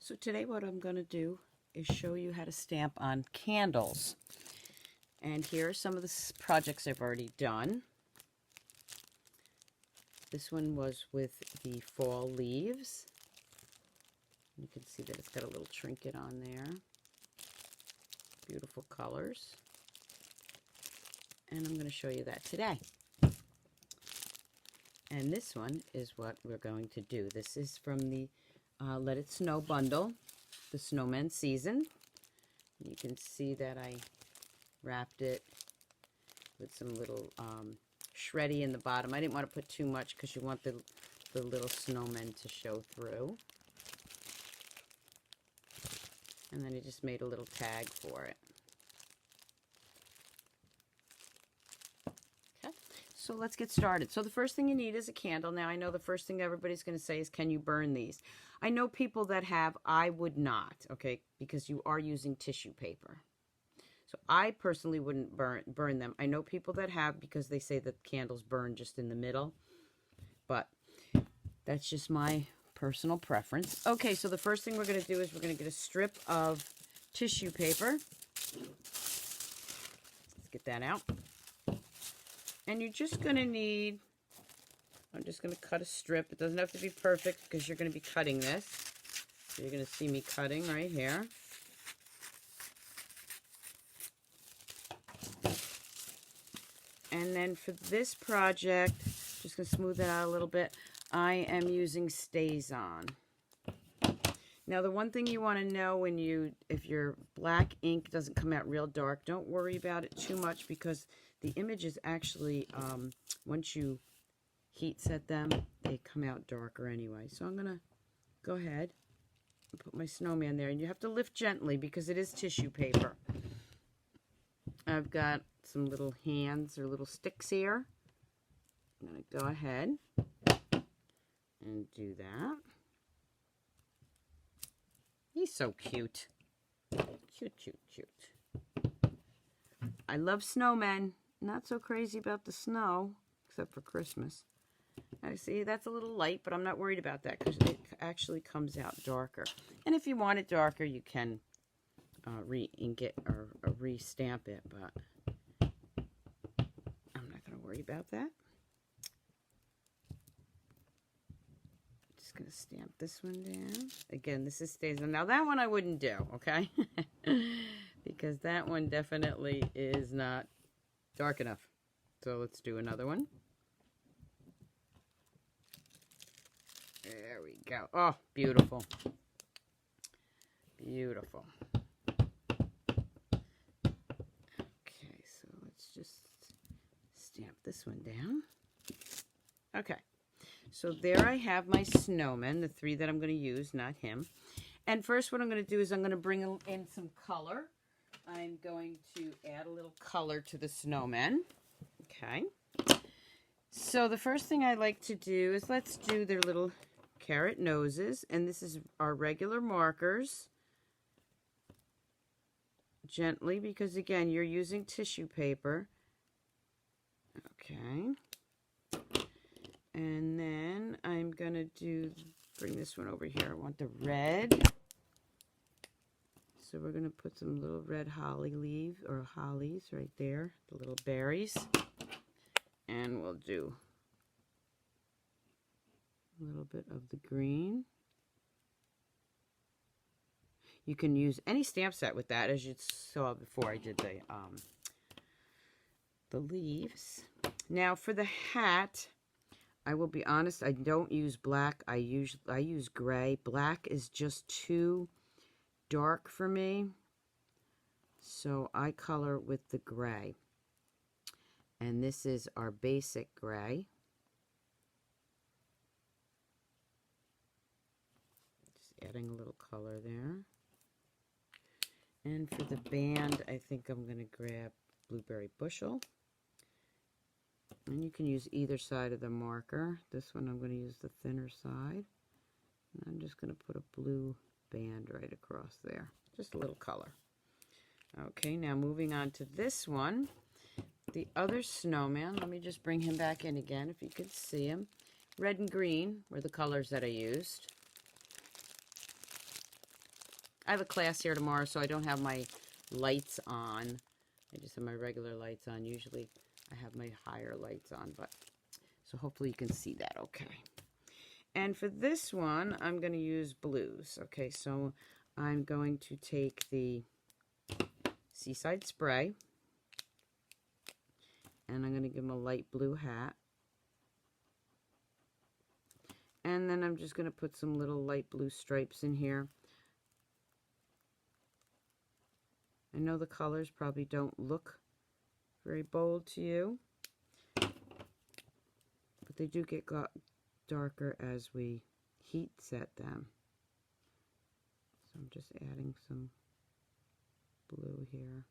So today what I'm going to do is show you how to stamp on candles. And here are some of the projects I've already done. This one was with the fall leaves. You can see that it's got a little trinket on there. Beautiful colors. And I'm going to show you that today. And this one is what we're going to do. This is from the Let It Snow bundle, the Snowman season. You can see that I wrapped it with some little shreddy in the bottom. I didn't want to put too much because you want the little snowmen to show through. And then I just made a little tag for it. Okay, so let's get started. So the first thing you need is a candle. Now I know the first thing everybody's going to say is, can you burn these? I know people that have. I would not, okay, because you are using tissue paper. So I personally wouldn't burn them. I know people that have because they say that candles burn just in the middle, but that's just my personal preference. Okay, so the first thing we're going to do is we're going to get a strip of tissue paper. Let's get that out. And you're just going to need, I'm just going to cut a strip. It doesn't have to be perfect because you're going to be cutting this. So you're going to see me cutting right here. And then for this project, just going to smooth it out a little bit, I am using StazOn. Now the one thing you want to know when if your black ink doesn't come out real dark, don't worry about it too much because the images actually, once you heat set them, they come out darker anyway. So I'm going to go ahead and put my snowman there. And you have to lift gently because it is tissue paper. I've got some little hands or little sticks here. I'm going to go ahead and do that. He's so cute. Cute, cute, cute. I love snowmen. Not so crazy about the snow, except for Christmas. I see that's a little light, but I'm not worried about that because it actually comes out darker. And if you want it darker, you can re-ink it or re-stamp it, but I'm not going to worry about that. Just going to stamp this one down. Again, this is StazOn. Now that one I wouldn't do, okay? Because that one definitely is not dark enough. So let's do another one. There we go. Oh, beautiful. Beautiful. Okay, so let's just stamp this one down. Okay, so there I have my snowman, the 3 that I'm going to use, not him. And first what I'm going to do is I'm going to bring in some color. I'm going to add a little color to the snowman. Okay. So the first thing I like to do is let's do their little carrot noses. And this is our regular markers. Gently, because again, you're using tissue paper. Okay. And then I'm going to bring this one over here. I want the red. So we're going to put some little red holly leaves, or hollies right there, the little berries. And we'll do a little bit of the green. You can use any stamp set with that, as you saw before I did the leaves. Now for the hat, I will be honest, I don't use black. I use gray. Black is just too dark for me, so I color with the gray. And this is our basic gray. Just adding a little color there. And for the band, I think I'm going to grab Blueberry Bushel. And you can use either side of the marker. This one I'm going to use the thinner side. And I'm just going to put a blue band right across there. Just a little color. Okay, now moving on to this one. The other snowman. Let me just bring him back in again if you can see him. Red and green were the colors that I used. I have a class here tomorrow, so I don't have my lights on. I just have my regular lights on. Usually I have my higher lights on, but so hopefully you can see that okay. And for this one, I'm going to use blues. Okay, so I'm going to take the Seaside Spray, and I'm going to give him a light blue hat. And then I'm just going to put some little light blue stripes in here. I know the colors probably don't look very bold to you, but they do get darker as we heat set them. So I'm just adding some blue here.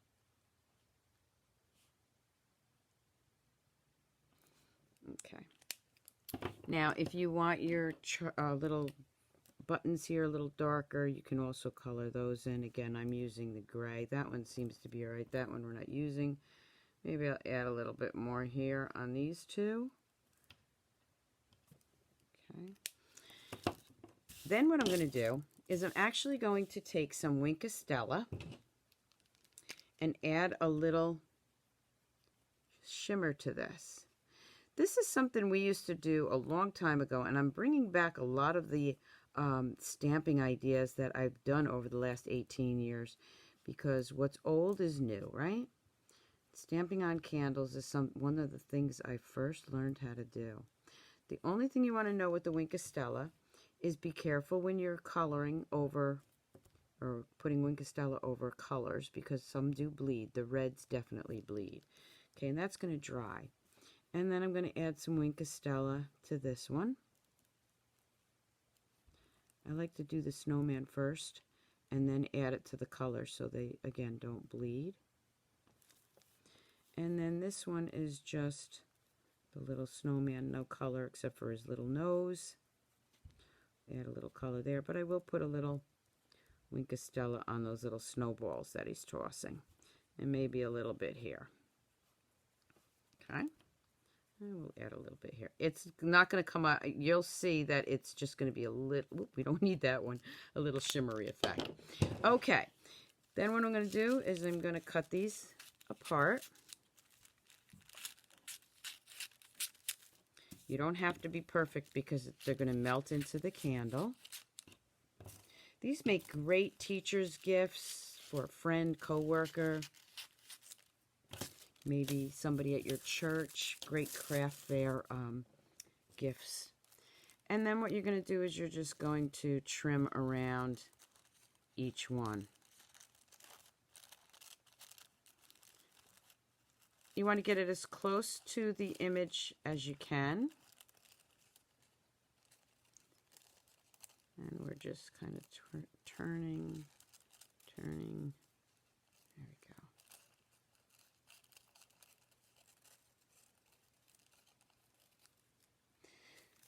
Okay. Now, if you want your little buttons here a little darker, you can also color those in. Again, I'm using the gray. That one seems to be all right. That one we're not using. Maybe I'll add a little bit more here on these two. Okay. Then what I'm going to do is I'm actually going to take some Wink of Stella and add a little shimmer to this. This is something we used to do a long time ago, and I'm bringing back a lot of the stamping ideas that I've done over the last 18 years, because what's old is new, right? Stamping on candles is one of the things I first learned how to do. The only thing you want to know with the Wink of Stella is be careful when you're coloring over or putting Wink of Stella over colors, because some do bleed. The reds definitely bleed. Okay, and that's going to dry. And then I'm going to add some Wink of Stella to this one. I like to do the snowman first and then add it to the color so they, again, don't bleed. And then this one is just the little snowman, no color except for his little nose. Add a little color there, but I will put a little Wink of Stella on those little snowballs that he's tossing. And maybe a little bit here. Okay. And we'll add a little bit here. It's not going to come out. You'll see that it's just going to be a little, we don't need that one, a little shimmery effect. Okay. Then what I'm going to do is I'm going to cut these apart. You don't have to be perfect because they're going to melt into the candle. These make great teacher's gifts for a friend, coworker, maybe somebody at your church. Great craft fair gifts. And then what you're going to do is you're just going to trim around each one. You want to get it as close to the image as you can. And we're just kind of turning. There we go.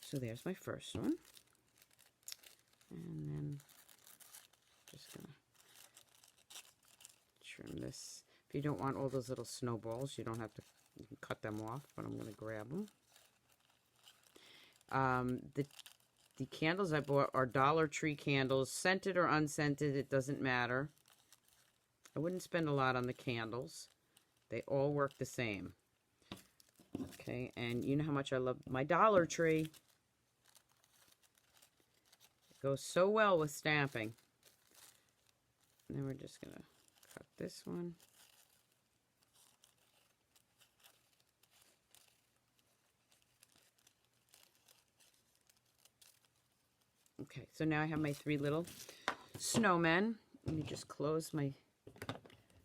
So there's my first one. And then just going to trim this. If you don't want all those little snowballs, you don't have to, you can cut them off, but I'm going to grab them. The candles I bought are Dollar Tree candles, scented or unscented, it doesn't matter. I wouldn't spend a lot on the candles. They all work the same. Okay, and you know how much I love my Dollar Tree. It goes so well with stamping. And then we're just going to cut this one. Okay, so now I have my three little snowmen. Let me just close my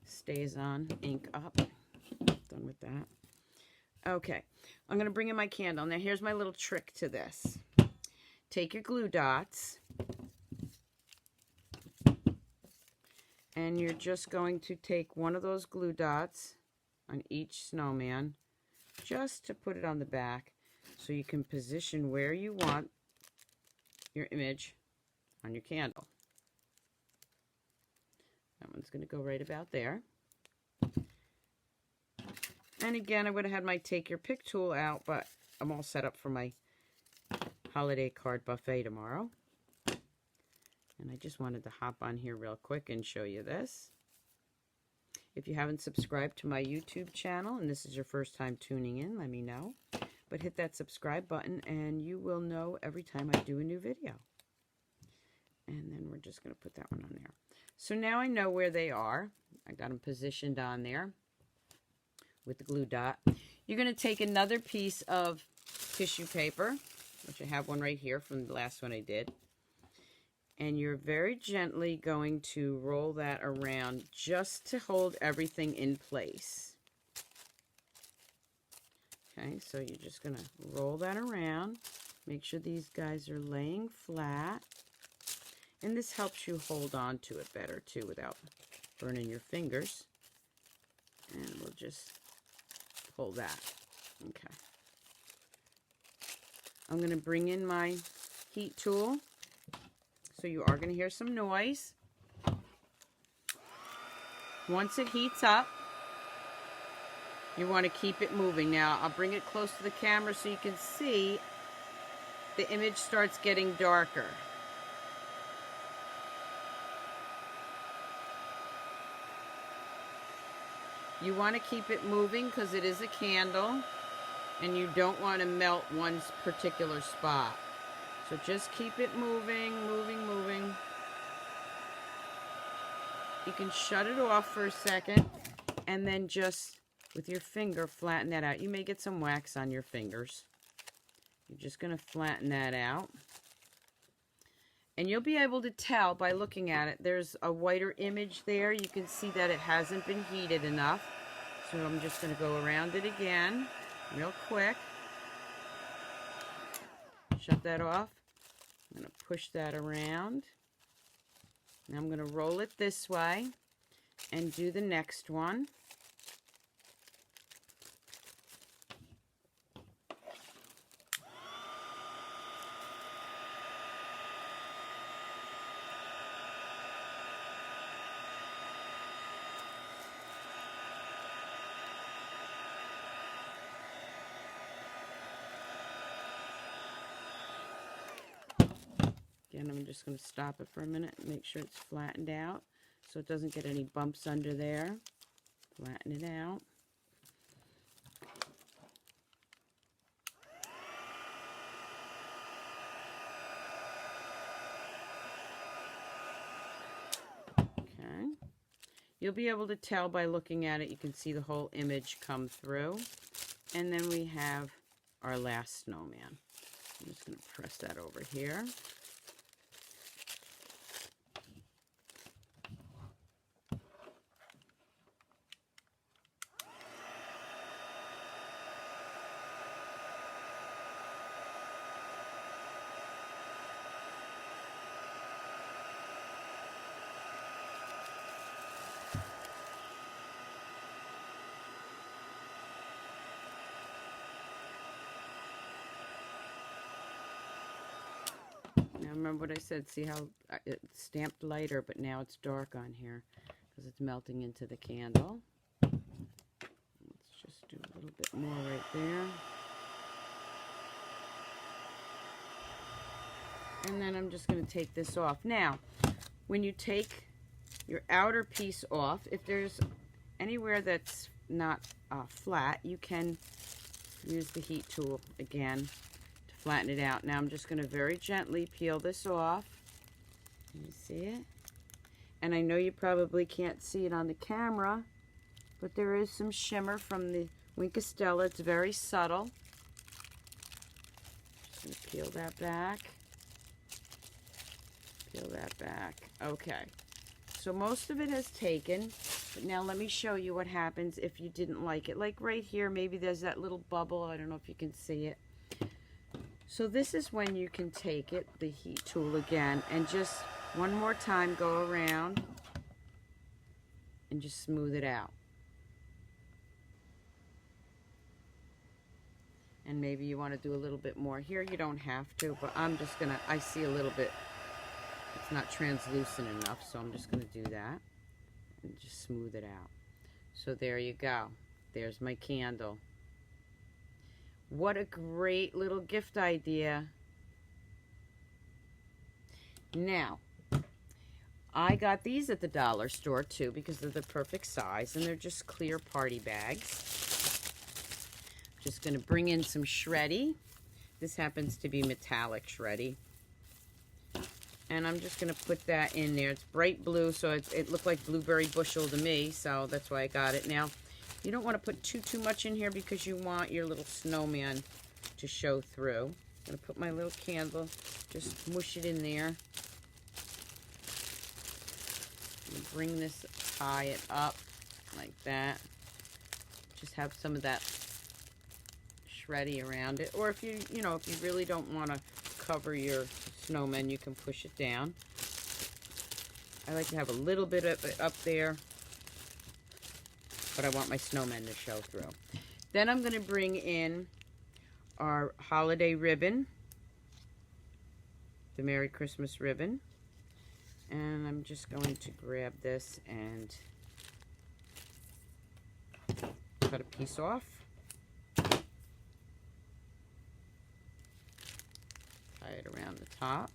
StazOn ink up. Done with that. Okay, I'm going to bring in my candle. Now here's my little trick to this. Take your glue dots, and you're just going to take one of those glue dots on each snowman just to put it on the back so you can position where you want your image on your candle. That one's going to go right about there. And again, I would have had my take your pick tool out, but I'm all set up for my holiday card buffet tomorrow. And I just wanted to hop on here real quick and show you this. If you haven't subscribed to my YouTube channel and this is your first time tuning in, let me know. But hit that subscribe button and you will know every time I do a new video. And then we're just going to put that one on there. So now I know where they are. I got them positioned on there with the glue dot. You're going to take another piece of tissue paper, which I have one right here from the last one I did. And you're very gently going to roll that around just to hold everything in place. Okay, so you're just going to roll that around. Make sure these guys are laying flat. And this helps you hold on to it better too without burning your fingers. And we'll just hold that. Okay. I'm going to bring in my heat tool. So you are going to hear some noise. Once it heats up, you want to keep it moving. Now, I'll bring it close to the camera so you can see the image starts getting darker. You want to keep it moving because it is a candle and you don't want to melt one particular spot. So just keep it moving, moving, moving. You can shut it off for a second and then just with your finger flatten that out. You may get some wax on your fingers. You're just going to flatten that out. And you'll be able to tell by looking at it. There's a whiter image there. You can see that it hasn't been heated enough. So I'm just going to go around it again real quick. Shut that off. I'm going to push that around. Now I'm going to roll it this way and do the next one. Again, I'm just going to stop it for a minute and make sure it's flattened out so it doesn't get any bumps under there. Flatten it out. Okay. You'll be able to tell by looking at it. You can see the whole image come through. And then we have our last snowman. I'm just going to press that over here. Now remember what I said, see how it's stamped lighter, but now it's dark on here because it's melting into the candle. Let's just do a little bit more right there. And then I'm just going to take this off. Now, when you take your outer piece off, if there's anywhere that's not flat, you can use the heat tool again. Flatten it out. Now I'm just going to very gently peel this off. Can you see it? And I know you probably can't see it on the camera, but there is some shimmer from the Wink of Stella. It's very subtle. Just going to peel that back. Peel that back. Okay. So most of it has taken, but now let me show you what happens if you didn't like it. Like right here, maybe there's that little bubble. I don't know if you can see it. So this is when you can take it, the heat tool again, and just one more time go around and just smooth it out. And maybe you want to do a little bit more here. You don't have to, but I'm just going to, I see a little bit, it's not translucent enough, so I'm just going to do that and just smooth it out. So there you go. There's my candle. What a great little gift idea. Now, I got these at the dollar store too because they're the perfect size, and they're just clear party bags. Just going to bring in some shreddy. This happens to be metallic shreddy. And I'm just going to put that in there. It's bright blue, so it looked like blueberry bushel to me, so that's why I got it. Now, you don't want to put too much in here because you want your little snowman to show through. I'm going to put my little candle, just mush it in there. Bring this, tie it up like that. Just have some of that shreddy around it. Or if you really don't want to cover your snowman, you can push it down. I like to have a little bit of it up there, but I want my snowman to show through. Then I'm going to bring in our holiday ribbon, the Merry Christmas ribbon. And I'm just going to grab this and cut a piece off. Tie it around the top.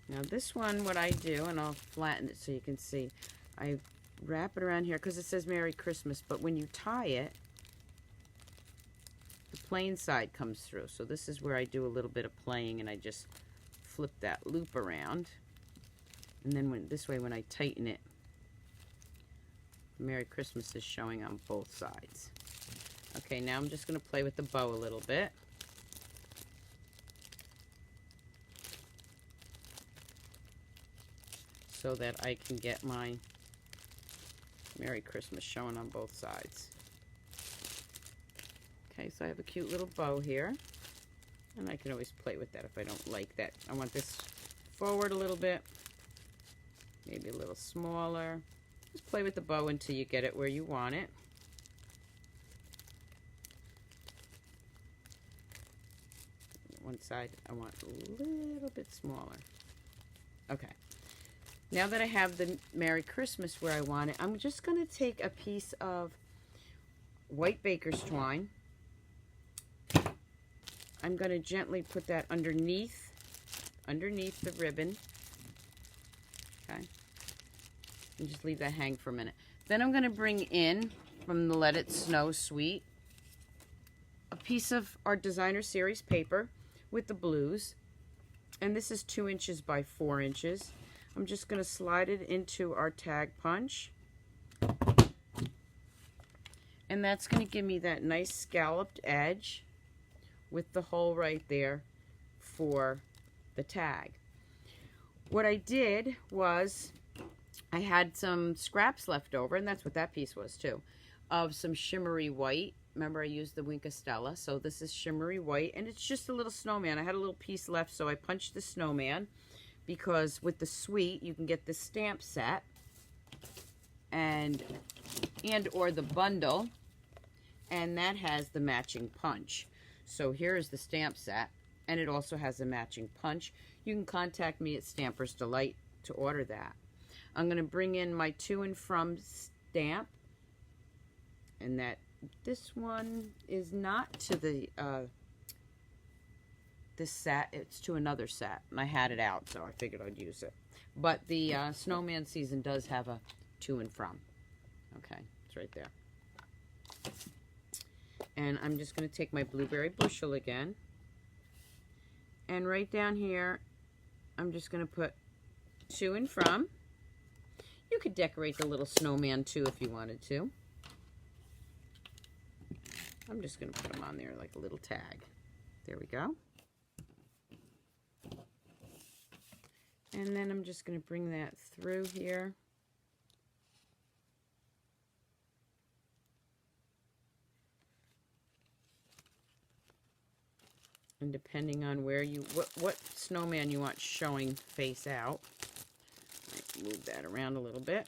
Now this one, what I do, and I'll flatten it so you can see, I wrap it around here because it says Merry Christmas, but when you tie it, the plain side comes through. So this is where I do a little bit of playing, and I just flip that loop around. And then this way, when I tighten it, Merry Christmas is showing on both sides. Okay, now I'm just going to play with the bow a little bit. So that I can get my Merry Christmas showing on both sides. Okay, so I have a cute little bow here, and I can always play with that if I don't like that. I want this forward a little bit, maybe a little smaller. Just play with the bow until you get it where you want it. One side I want a little bit smaller. Okay, now that I have the Merry Christmas where I want it, I'm just going to take a piece of white baker's twine. I'm going to gently put that underneath the ribbon. Okay. And just leave that hang for a minute. Then I'm going to bring in, from the Let It Snow suite, a piece of our designer series paper with the blues. And this is 2 inches by 4 inches. I'm just going to slide it into our tag punch. And that's going to give me that nice scalloped edge with the hole right there for the tag. What I did was I had some scraps left over, and that's what that piece was too, of some shimmery white. Remember, I used the Wink of Stella, so this is shimmery white, and it's just a little snowman. I had a little piece left, so I punched the snowman, because with the suite you can get the stamp set and or the bundle, and that has the matching punch. So here is the stamp set, and it also has a matching punch. You can contact me at Stampersdelight to order that. I'm going to bring in my to and from stamp, and that this one is not to the this set, it's to another set, and I had it out, so I figured I'd use it. But the snowman season does have a to and from. Okay, it's right there. And I'm just going to take my blueberry bushel again, and right down here I'm just going to put to and from. You could decorate the little snowman too if you wanted to. I'm just going to put them on there like a little tag. There we go. And then I'm just going to bring that through here. And depending on where you, what snowman you want showing face out, move that around a little bit.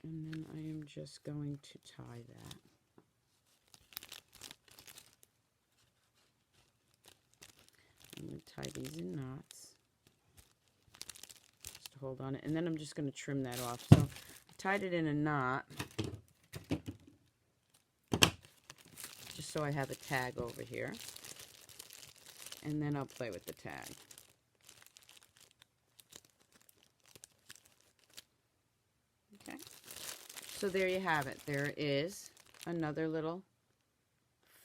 And then I am just going to tie that. I'm going to tie these in knots just to hold on it. And then I'm just going to trim that off. So tied it in a knot, just so I have a tag over here. And then I'll play with the tag. Okay. So there you have it. There is another little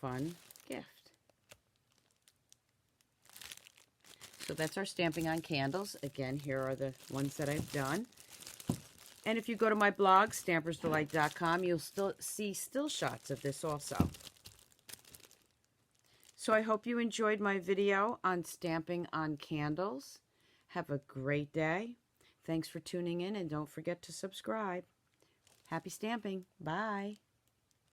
fun gift. So that's our stamping on candles. Again, here are the ones that I've done. And if you go to my blog, stampersdelight.com, you'll still see still shots of this also. So I hope you enjoyed my video on stamping on candles. Have a great day. Thanks for tuning in, and don't forget to subscribe. Happy stamping. Bye.